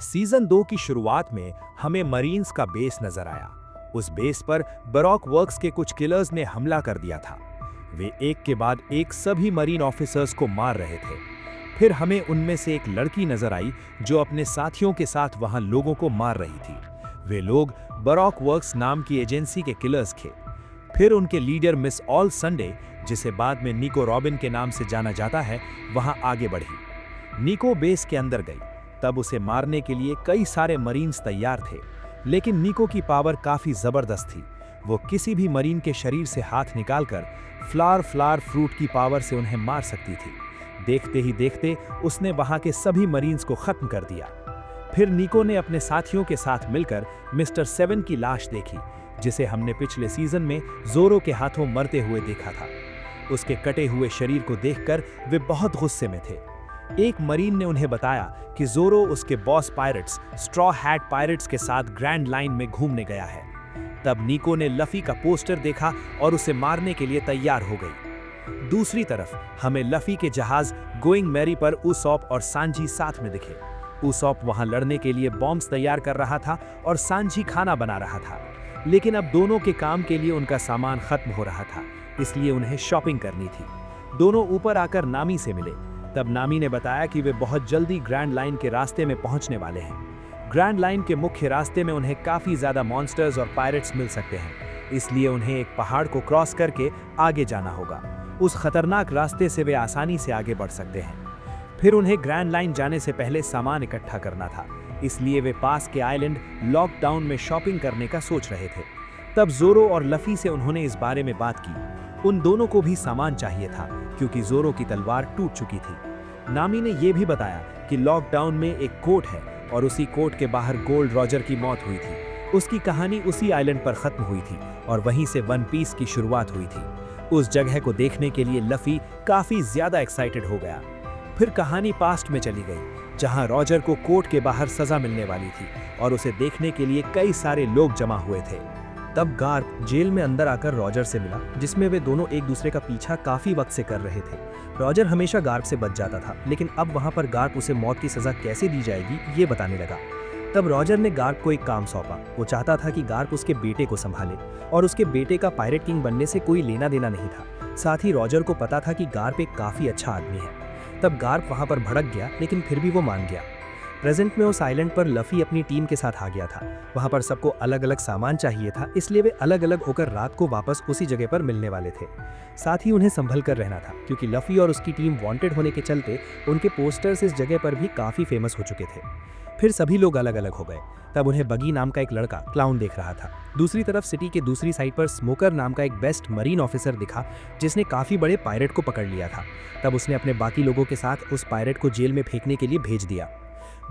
Season 2 की शुरुआत में हमें मरीन्स का बेस नजर आया। उस बेस पर बरॉक वर्क्स के कुछ किलर्स ने हमला कर दिया था। वे एक के बाद एक सभी मरीन ऑफिसर्स को मार रहे थे। फिर हमें उनमें से एक लड़की नजर आई जो अपने साथियों के साथ वहां लोगों को मार रही थी। वे लोग बरॉक वर्क्स नाम की एजेंसी के किलर्स थे। फिर उनके लीडर मिस ऑल संडे, जिसे बाद में निको रॉबिन के नाम से जाना जाता है, वहां आगे बढ़ी। निको बेस के अंदर गई। तब उसे मारने के लिए कई सारे मरीन्स तैयार थे, लेकिन निको की पावर काफी जबरदस्त थी। वो किसी भी मरीन के शरीर से हाथ निकालकर फ्लावर फ्रूट की पावर से उन्हें मार सकती थी। देखते ही देखते उसने वहां के सभी मरीन्स को खत्म कर दिया। फिर निको ने अपने साथियों के साथ मिलकर मिस्टर 7 की लाश देखी, जिसे हमने पिछले सीजन में जोरो के हाथों मरते हुए देखा था। उसके कटे हुए शरीर को देखकर वे बहुत गुस्से में थे। एक मरीन ने उन्हें बताया कि जोरो उसके boss pirates straw hat pirates के साथ ग्रैंड लाइन में घूमने गया है। तब निको ने लफी का पोस्टर देखा और उसे मारने के लिए तैयार हो गई। दूसरी तरफ हमें लफी के जहाज गोइंग मैरी पर उसॉप और सांजी साथ में दिखे। उसॉप वहां लड़ने के लिए बॉम्ब्स तैयार कर रहा था और सांजी खाना बना रहा था, लेकिन अब दोनों के काम के लिए उनका सामान खत्म हो रहा था, इसलिए उन्हें शॉपिंग करनी थी। दोनों ऊपर आकर नामी से मिले। तब नामी ने बताया कि वे बहुत जल्दी ग्रैंड लाइन के रास्ते में पहुंचने वाले हैं। ग्रैंड लाइन के मुख्य रास्ते में उन्हें काफी ज्यादा मॉन्स्टर्स और पायरेट्स मिल सकते हैं, इसलिए उन्हें एक पहाड़ को क्रॉस करके आगे जाना होगा। उस खतरनाक रास्ते से वे आसानी से आगे बढ़ सकते हैं। फिर उन्हें ग्रैंड लाइन जाने से पहले सामान इकट्ठा करना था, इसलिए वे पास के आइलैंड लॉकडाउन में शॉपिंग करने का सोच रहे थे। तब जोरो और लफी से उन्होंने इस बारे में बात की। उन दोनों को भी सामान चाहिए था, क्योंकि जोरो की तलवार टूट चुकी थी। नामी ने यह भी बताया कि लॉकडाउन में एक कोर्ट है और उसी कोर्ट के बाहर गोल्ड रॉजर की मौत हुई थी। उसकी कहानी उसी आइलैंड पर खत्म हुई थी और वहीं से वन पीस की शुरुआत हुई थी। उस जगह को देखने के लिए लफी काफी ज्यादा एक्साइटेड हो गया। फिर कहानी पास्ट में चली गई, जहां रॉजर को कोर्ट के बाहर सजा मिलने वाली थी और उसे देखने के लिए कई सारे लोग जमा हुए थे। तब गार्प जेल में अंदर आकर रॉजर से मिला, जिसमें वे दोनों एक दूसरे का पीछा काफी वक्त से कर रहे थे। रॉजर हमेशा गार्प से बच जाता था, लेकिन अब वहां पर गार्प उसे मौत की सजा कैसे दी जाएगी ये बताने लगा। तब रॉजर ने गार्प को एक काम सौंपा। वो चाहता था कि गार्प उसके बेटे को संभाले, और उसके बेटे का पायरेट किंग बनने से कोई लेना देना नहीं था। साथ ही रॉजर को पता था कि गार्प एक काफी अच्छा आदमी है। तब गार्प वहां पर भड़क गया, लेकिन फिर भी वो मान गया। प्रेजेंट में उस आइलैंड पर लफी अपनी टीम के साथ आ गया था। वहां पर सबको अलग अलग सामान चाहिए था, इसलिए वे अलग अलग होकर रात को वापस उसी जगह पर मिलने वाले थे। साथ ही उन्हें संभल कर रहना था, क्योंकि लफी और उसकी टीम वांटेड होने के चलते उनके पोस्टर्स इस जगह पर भी काफी फेमस हो चुके थे। फिर सभी लोग अलग अलग हो गए। तब उन्हें बगी नाम का एक लड़का क्लाउन देख रहा था। दूसरी तरफ सिटी के दूसरी साइड पर स्मोकर नाम का एक बेस्ट मरीन ऑफिसर दिखा, जिसने काफी बड़े पायरेट को पकड़ लिया था। तब उसने अपने बाकी लोगों के साथ उस पायरेट को जेल में फेंकने के लिए भेज दिया।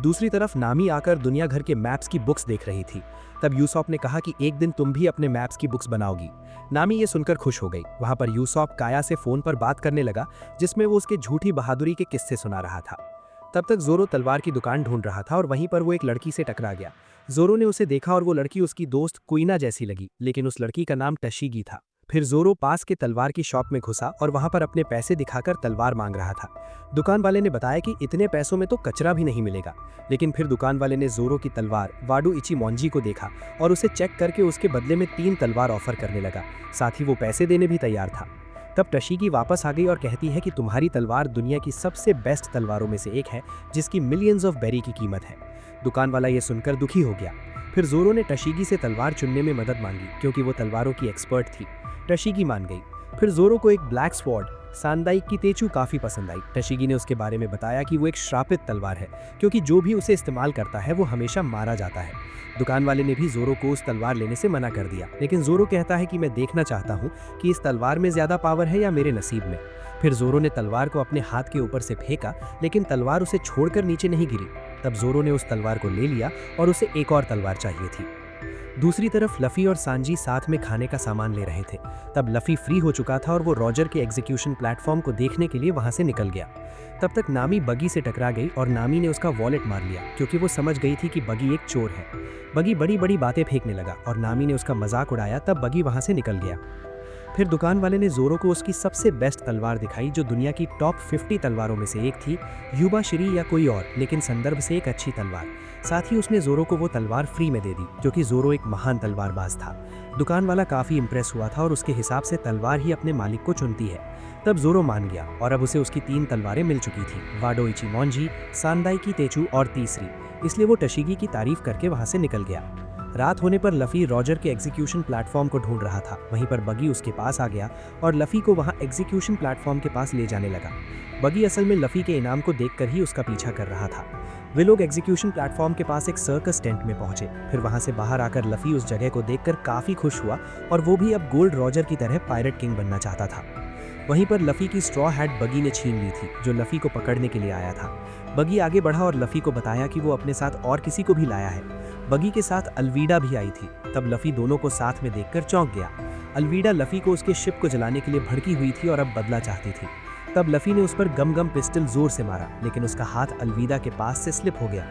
दूसरी तरफ नामी आकर दुनिया भर के मैप्स की बुक्स देख रही थी। तब यूसॉप ने कहा कि एक दिन तुम भी अपने मैप्स की बुक्स बनाओगी। नामी ये सुनकर खुश हो गई। वहां पर यूसॉप काया से फोन पर बात करने लगा, जिसमें वो उसके झूठी बहादुरी के किस्से सुना रहा था। तब तक जोरो तलवार की दुकान ढूंढ रहा था और वहीं पर वो एक लड़की से टकरा गया। जोरो ने उसे देखा और वो लड़की उसकी दोस्त कुइना जैसी लगी, लेकिन उस लड़की का नाम टशीगी था। फिर जोरो पास के तलवार की शॉप में घुसा और वहां पर अपने पैसे दिखाकर तलवार मांग रहा था। दुकान वाले ने बताया कि इतने पैसों में तो कचरा भी नहीं मिलेगा, लेकिन फिर दुकान वाले ने जोरो की तलवार वाडू इची मोंजी को देखा और उसे चेक करके उसके बदले में 3 तलवार ऑफर करने लगा। साथ ही वो पैसे देने भी तैयार था। तब टशीगी वापस आ गई और कहती है कि तुम्हारी तलवार दुनिया की सबसे बेस्ट तलवारों में से एक है, जिसकी मिलियंस ऑफ बेरी की कीमत है। दुकान वाला ये सुनकर दुखी हो गया। फिर जोरो ने टशीगी से तलवार चुनने में मदद मांगी, क्योंकि वो तलवारों की एक्सपर्ट थी। टशीगी मान गई। फिर जोरो को एक ब्लैक स्वॉर्ड सांदाई की तेचू काफी पसंद आई। टशीगी ने उसके बारे में बताया कि वो एक श्रापित तलवार है, क्योंकि जो भी उसे इस्तेमाल करता है वो हमेशा मारा जाता है। दुकान वाले ने भी जोरो को उस तलवार लेने से मना कर दिया, लेकिन जोरो कहता है कि मैं देखना चाहता हूँ कि इस तलवार में ज्यादा पावर है या मेरे नसीब में। फिर जोरो ने तलवार को अपने हाथ के ऊपर से फेंका, लेकिन तलवार उसे छोड़कर नीचे नहीं गिरी। तब जोरो ने उस तलवार को ले लिया और उसे एक और तलवार चाहिए थी। दूसरी तरफ लफी और सांजी साथ में खाने का सामान ले रहे थे। तब लफी फ्री हो चुका था और वो रॉजर के एग्जीक्यूशन प्लेटफॉर्म को देखने के लिए वहां से निकल गया। तब तक नामी बगी से टकरा गई और नामी ने उसका वॉलेट मार लिया, क्योंकि वो समझ गई थी कि बगी एक चोर है। बगी बड़ी बड़ी बातें फेंकने लगा और नामी ने उसका मजाक उड़ाया। तब बगी वहां से निकल गया। फिर दुकान वाले ने जोरो को उसकी सबसे बेस्ट तलवार दिखाई जो दुनिया की टॉप 50 तलवारों में से एक थी, युबा श्री या कोई और, लेकिन संदर्भ से एक अच्छी तलवार। साथ ही उसने जोरो को वो तलवार फ्री में दे दी, क्योंकि जोरो एक महान तलवारबाज था। दुकान वाला काफी इंप्रेस हुआ था और उसके हिसाब से तलवार ही अपने मालिक को चुनती है। तब जोरो मान गया और अब उसे उसकी 3 तलवारें मिल चुकी थी, वाडो इचिमोंजी, सांदाई की तेचू और तीसरी। इसलिए वो टशीगी की तारीफ करके वहां से निकल गया। रात होने पर लफ़ी रॉजर के एग्जीक्यूशन प्लेटफॉर्म को ढूंढ रहा था। वहीं पर बगी उसके पास आ गया और लफ़ी को वहां एग्जीक्यूशन प्लेटफॉर्म के पास ले जाने लगा। बगी असल में लफ़ी के इनाम को देखकर ही उसका पीछा कर रहा था। वे लोग एग्जीक्यूशन प्लेटफॉर्म के पास एक सर्कस टेंट में पहुंचे। फिर वहां से बाहर आकर लफ़ी उस जगह को देखकर काफ़ी खुश हुआ और वो भी अब गोल्ड रॉजर की तरह पायरेट किंग बनना चाहता था। वहीं पर लफ़ी की स्ट्रॉ हैट बगी ने छीन ली थी, जो लफ़ी को पकड़ने के लिए आया था। बगी आगे बढ़ा और लफ़ी को बताया कि वो अपने साथ और किसी को भी लाया है। बगी के साथ अलवीडा भी आई थी। तब लफ़ी दोनों को साथ में देखकर चौंक गया। अलवीडा लफ़ी को उसके शिप को जलाने के लिए भड़की हुई थी और अब बदला चाहती थी। तब लफ़ी ने उस पर गम गम पिस्टल जोर से मारा, लेकिन उसका हाथ अलवीडा के पास से स्लिप हो गया।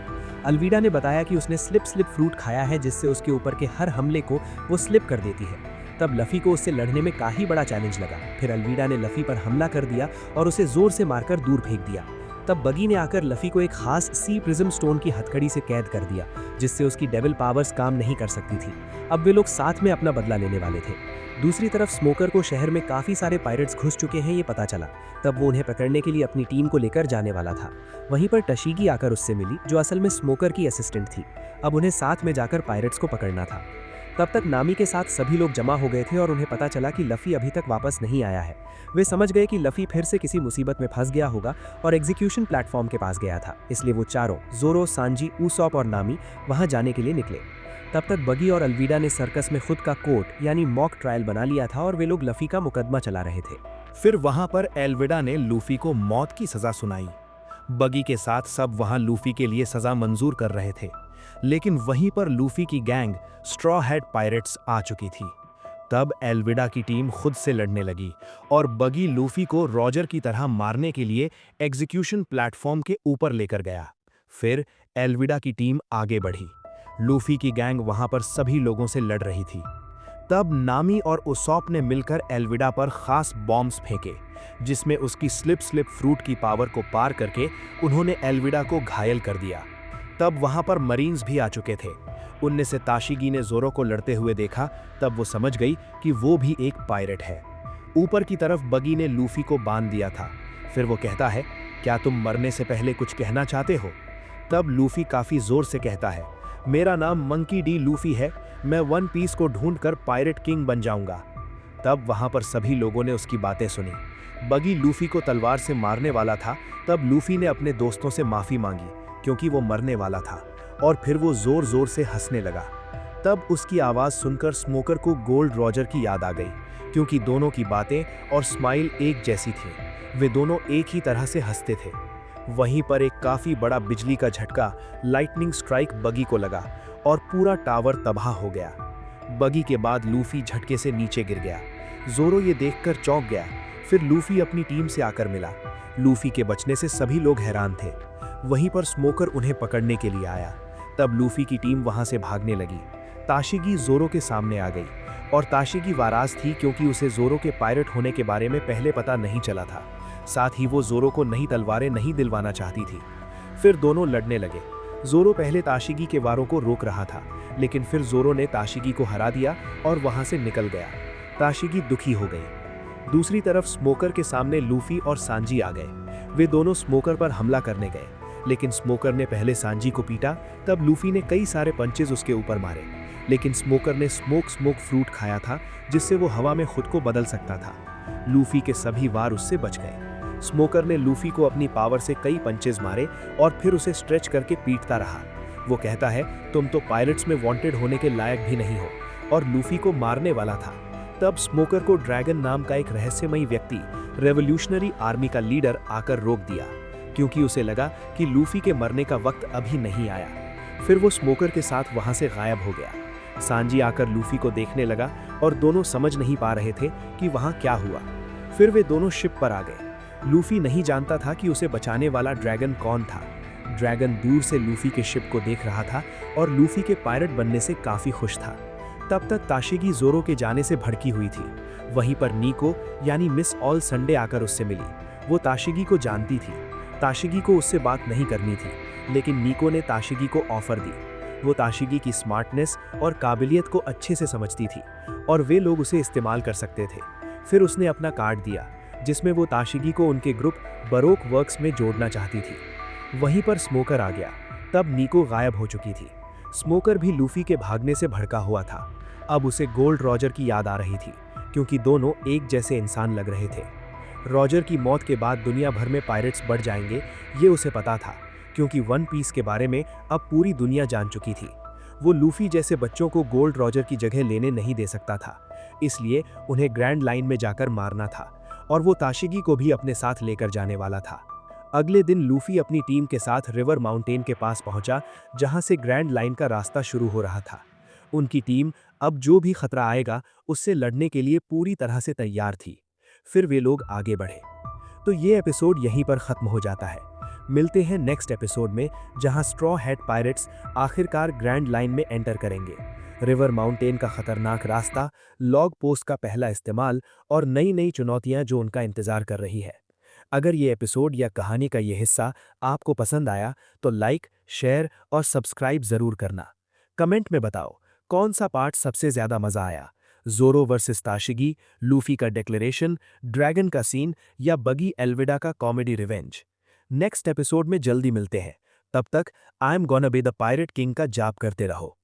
अलवीडा ने बताया कि उसने स्लिप फ्रूट खाया है, जिससे उसके ऊपर के हर हमले को वो स्लिप कर देती है। तब लफ़ी को उससे लड़ने में काफ़ी बड़ा चैलेंज लगा। फिर अलवीडा ने लफ़ी पर हमला कर दिया और उसे जोर से मारकर दूर फेंक दिया। तब बगी ने आकर लफ़ी को एक खास सी प्रिज्म स्टोन की हथकड़ी से कैद कर दिया, जिससे उसकी डेविल पावर्स काम नहीं कर सकती थी। अब वे लोग साथ में अपना बदला लेने वाले थे। दूसरी तरफ स्मोकर को शहर में काफ़ी सारे पायरेट्स घुस चुके हैं ये पता चला। तब वो उन्हें पकड़ने के लिए अपनी टीम को लेकर जाने वाला था। वहीं पर टशीगी आकर उससे मिली, जो असल में स्मोकर की असिस्टेंट थी। अब उन्हें साथ में जाकर पायरेट्स को पकड़ना था। तब तक नामी के साथ सभी लोग जमा हो गए थे और उन्हें पता चला कि लफ़ी अभी तक वापस नहीं आया है। वे समझ गए कि लफ़ी फिर से किसी मुसीबत में फंस गया होगा और एग्जीक्यूशन प्लेटफॉर्म के पास गया था। इसलिए वो चारों, जोरो, सांजी, ऊसॉप और नामी, वहां जाने के लिए निकले। तब तक बगी और अलवीडा ने सर्कस में खुद का कोर्ट यानी मॉक ट्रायल बना लिया था और वे लोग लफ़ी का मुकदमा चला रहे थे। फिर वहां पर एल्विडा ने लूफी को मौत की सजा सुनाई। बगी के साथ सब वहां लूफी के लिए सजा मंजूर कर रहे थे, लेकिन वहीं पर लूफी की गैंग स्ट्रॉ हेड पायरेट्स आ चुकी थी। तब एल्विडा की टीम खुद से लड़ने लगी और बगी लूफी को रॉजर की तरह मारने के लिए एग्जीक्यूशन प्लेटफॉर्म के ऊपर लेकर गया। फिर एल्विडा की टीम आगे बढ़ी। लूफी की गैंग वहां पर सभी लोगों से लड़ रही थी। तब नामी और उसॉप ने मिलकर एल्विडा पर खास बॉम्ब्स फेंके, जिसमें उसकी स्लिप फ्रूट की पावर को पार करके उन्होंने एल्विडा को घायल कर दिया। तब वहां पर मरीन्स भी आ चुके थे। उनमें से ताशिगी ने जोरो को लड़ते हुए देखा। तब वो समझ गई कि वो भी एक पायरेट है। ऊपर की तरफ बगी ने लूफी को बांध दिया था। फिर वो कहता है, क्या तुम मरने से पहले कुछ कहना चाहते हो? तब लूफी काफी जोर से कहता है, मेरा नाम मंकी डी लूफी है, मैं वन पीस को ढूंढकर पायरेट किंग बन जाऊंगा। तब वहां पर सभी लोगों ने उसकी बातें सुनी। बगी लूफी को तलवार से मारने वाला था। तब लूफी ने अपने दोस्तों से माफी मांगी, क्योंकि वो मरने वाला था, और फिर वो जोर जोर से हंसने लगा। तब उसकी आवाज सुनकर स्मोकर को गोल्ड रॉजर की याद आ गई, क्योंकि दोनों की बातें और स्माइल एक जैसी थी। वे दोनों एक ही तरह से हंसते थे। वहीं पर एक काफी बड़ा बिजली का झटका, लाइटनिंग स्ट्राइक बगी को लगा और पूरा टावर तबाह हो गया। बगी के बाद लूफी झटके से नीचे गिर गया। जोरो ये देखकर चौंक गया। फिर लूफी अपनी टीम से आकर मिला। लूफी के बचने से सभी लोग हैरान थे। वहीं पर स्मोकर उन्हें पकड़ने के लिए आया। तब लूफी की टीम वहां से भागने लगी। ताशिगी जोरो के सामने आ गई और ताशिगी वाराज थी, क्योंकि उसे जोरो के पायरेट होने के बारे में पहले पता नहीं चला था। साथ ही वो जोरो को नई तलवारें नहीं दिलवाना चाहती थी। फिर दोनों लड़ने लगे। जोरो पहले ताशिगी के वारों को रोक रहा था, लेकिन फिर जोरो ने ताशिगी को हरा दिया और वहां से निकल गया। ताशिगी दुखी हो गई। दूसरी तरफ स्मोकर के सामने लूफी और सांजी आ गए। वे दोनों स्मोकर पर हमला करने गए, लेकिन स्मोकर ने पहले सांजी को पीटा। तब लूफी ने कई सारे पंचेज उसके ऊपर मारे, लेकिन स्मोकर ने स्मोक फ्रूट खाया था, जिससे वो हवा में खुद को बदल सकता था। लूफी के सभी वार उससे बच गए। स्मोकर ने लूफी को अपनी पावर से कई पंचेज मारे और फिर उसे स्ट्रेच करके पीटता रहा। वो कहता है, तुम तो पायरेट्स में वांटेड होने के लायक भी नहीं हो, और लूफी को मारने वाला था। तब स्मोकर को ड्रैगन नाम का एक रहस्यमयी व्यक्ति, रेवोल्यूशनरी आर्मी का लीडर, आकर रोक दिया, क्योंकि उसे लगा कि लूफी के मरने का वक्त अभी नहीं आया। फिर वो स्मोकर के साथ वहां से गायब हो गया। सांजी आकर लूफी को देखने लगा और दोनों समझ नहीं पा रहे थे कि वहां क्या हुआ। फिर वे दोनों शिप पर आ गए। लूफी नहीं जानता था कि उसे बचाने वाला ड्रैगन कौन था। ड्रैगन दूर से लूफी के शिप को देख रहा था और लूफी के पायरेट बनने से काफी खुश था। तब तक ताशिगी जोरो के जाने से भड़की हुई थी। वहीं पर नीको यानी मिस ऑल संडे आकर उससे मिली। वो ताशिगी को जानती थी। ताशिगी को उससे बात नहीं करनी थी, लेकिन नीको ने ताशिगी को ऑफर दी। वो ताशिगी की स्मार्टनेस और काबिलियत को अच्छे से समझती थी और वे लोग उसे इस्तेमाल कर सकते थे। फिर उसने अपना कार्ड दिया जिसमें वो ताशिगी को उनके ग्रुप बरोक वर्क्स में जोड़ना चाहती थी। वहीं पर स्मोकर आ गया। तब नीको गायब हो चुकी थी। स्मोकर भी लूफी के भागने से भड़का हुआ था। अब उसे गोल्ड रॉजर की याद आ रही थी, क्योंकि दोनों एक जैसे इंसान लग रहे थे। रॉजर की मौत के बाद दुनिया भर में पायरेट्स बढ़ जाएंगे, ये उसे पता था, क्योंकि वन पीस के बारे में अब पूरी दुनिया जान चुकी थी। वो लूफी जैसे बच्चों को गोल्ड रॉजर की जगह लेने नहीं दे सकता था, इसलिए उन्हें ग्रैंड लाइन में जाकर मारना था, और वो ताशिगी को भी अपने साथ लेकर जाने वाला था। अगले दिन लूफी अपनी टीम के साथ रिवर माउंटेन के पास पहुंचा, जहां से ग्रैंड लाइन का रास्ता शुरू हो रहा था। उनकी टीम अब जो भी खतरा आएगा उससे लड़ने के लिए पूरी तरह से तैयार थी। फिर वे लोग आगे बढ़े। तो ये एपिसोड यहीं पर खत्म हो जाता है। मिलते हैं नेक्स्ट एपिसोड में, जहां स्ट्रॉ हैट पायरेट्स आखिरकार ग्रैंड लाइन में एंटर करेंगे। रिवर माउंटेन का खतरनाक रास्ता, लॉग पोस्ट का पहला इस्तेमाल और नई नई चुनौतियां जो उनका इंतजार कर रही है। अगर ये एपिसोड या कहानी का ये हिस्सा आपको पसंद आया तो लाइक, शेयर और सब्सक्राइब जरूर करना। कमेंट में बताओ कौन सा पार्ट सबसे ज्यादा मजा आया, जोरो वर्सेस ताशिगी, लूफी का डिक्लेरेशन, ड्रैगन का सीन या बगी एल्विडा का कॉमेडी रिवेंज। नेक्स्ट एपिसोड में जल्दी मिलते हैं। तब तक I am gonna be the pirate king का जाप करते रहो।